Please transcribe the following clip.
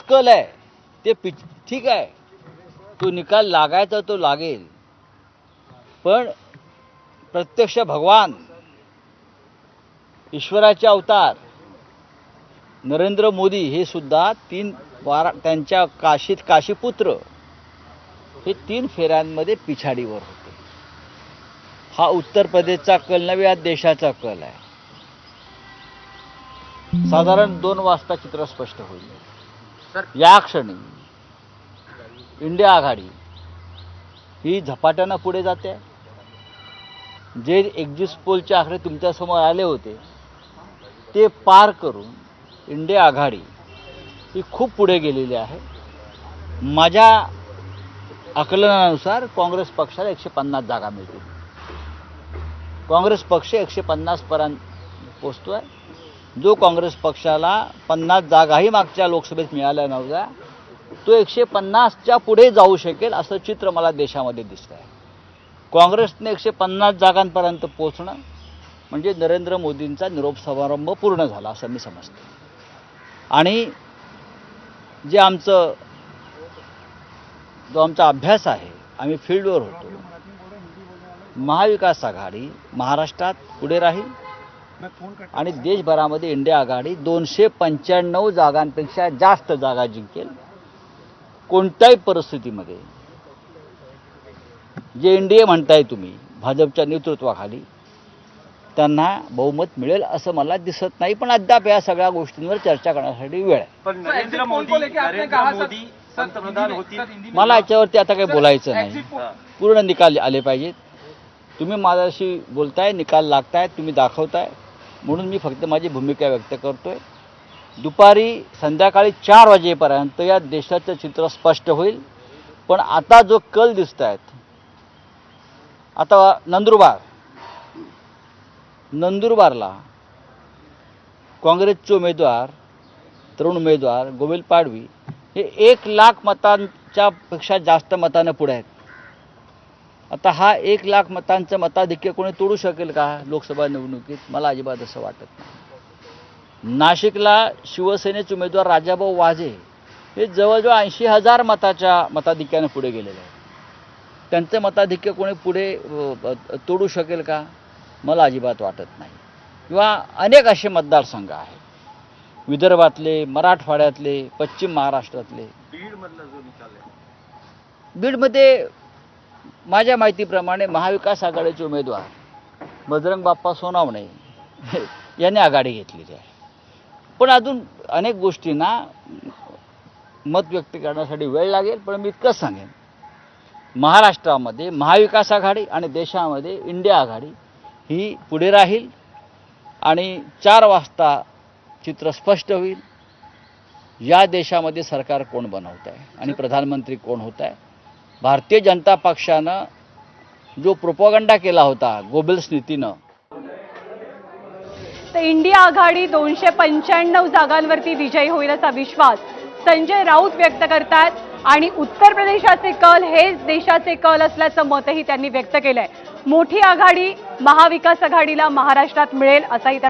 कल आहे ते ठीक आहे, तो निकाल लागायचा तो लागेल, पण प्रत्यक्ष भगवान ईश्वराचे अवतार नरेंद्र मोदी हे सुद्धा त्यांच्या काशीपुत्र हे 3 फेऱ्यांमध्ये पिछाडीवर होते. हा उत्तर प्रदेशचा कल नव्हे, हा देशाचा कल आहे. साधारण 2 वाजता चित्र स्पष्ट होईल. या क्षणी इंडिया आघाडी ही झपाट्यानं पुढे जाते. जे एक्झिट पोलचे आकडे तुमच्यासमोर आले होते ते पार करून इंडिया आघाडी ही खूप पुढे गेलेली आहे. माझ्या आकलनानुसार काँग्रेस पक्षाला 150 जागा मिळतील. काँग्रेस पक्ष 150 पर्यंत पोहोचतोय. जो काँग्रेस पक्षाला 50 जागाही मागच्या लोकसभेत मिळाल्या नव्हत्या, तो 150च्या पुढे जाऊ शकेल असं चित्र मला देशामध्ये दिसतंय. काँग्रेसने 150 जागांपर्यंत पोहोचणं म्हणजे नरेंद्र मोदींचा निरोप समारंभ पूर्ण झाला असं मी समजतो. आणि जे आमचा अभ्यास आहे, आम्ही फील्डवर होतो, महाविकास आघाडी महाराष्ट्रात पुढे राहील आणि देशभरामध्ये इंडिया आघाडी 295 जागांपेक्षा जास्त जागा जिंकेल. कोणत्याही परिस्थितीमध्ये जे एनडीए म्हणताय तुम्ही भाजपच्या नेतृत्वाखाली, त्यांना बहुमत मिळेल असं मला दिसत नाही. पण अद्याप या सगळ्या गोष्टींवर चर्चा करण्यासाठी वेळ आहे. पण नरेंद्र मोदी पंतप्रधान होतील. मला याच्यावरती आता काही बोलायचं नाही. पूर्ण निकाल आले पाहिजेत. तुम्ही माझ्याशी बोलताय, निकाल लागताय, तुम्ही दाखवताय, म्हणून मी फक्त माझी भूमिका व्यक्त करतोय. दुपारी संध्याकाळी 4 वाजेपर्यंत या देशाचं चित्र स्पष्ट होईल. पण आता जो कल दिसत आहेत, आता नंदुरबारला काँग्रेसचे उमेदवार, तरुण उमेदवार गोविंद पाडवी हे 1 लाख मतांच्या पेक्षा जास्त मतानं पुढे आहेत. आता हा 1 लाख मतांचं मताधिक्य कोणी तोडू शकेल का लोकसभा निवडणुकीत? मला अजिबात असं वाटत नाही. नाशिकला शिवसेनेचे उमेदवार राजाभाऊ वाजे हे जवळजवळ 80,000 मताधिक्यानं पुढे गेलेले आहेत. त्यांचं मताधिक्य कोणी पुढे तोडू शकेल का? मला अजिबात वाटत नाही. किंवा अनेक असे मतदारसंघ आहेत, विदर्भातले, मराठवाड्यातले, पश्चिम महाराष्ट्रातले. बीडमध्ये माझ्या माहितीप्रमाणे महाविकास आघाडीचे उमेदवार बजरंग बाप्पा सोनवणे यांनी आघाडी घेतलेली आहे. पण अजून अनेक गोष्टींना मत व्यक्त करण्यासाठी वेळ लागेल. पण मी इतकंच सांगेन, महाराष्ट्रामध्ये महाविकास आघाडी आणि देशामध्ये इंडिया आघाडी ही पुढे राहील आणि 4 वाजता चित्र स्पष्ट होईल. या देशामध्ये सरकार कोण बनवत आहे आणि प्रधानमंत्री कोण होत आहे. भारतीय जनता पक्षानं जो प्रोपगंडा केला होता गोबेल्स नीतीनं, तर इंडिया आघाडी 295 जागांवरती विजयी होईल असा विश्वास संजय राऊत व्यक्त करतात. आणि उत्तर प्रदेशाचे कल हेच देशाचे कल असल्याचं मतही त्यांनी व्यक्त केलंय. मोठी आघाडी महाविकास आघाडीला महाराष्ट्रात मिळेल असाही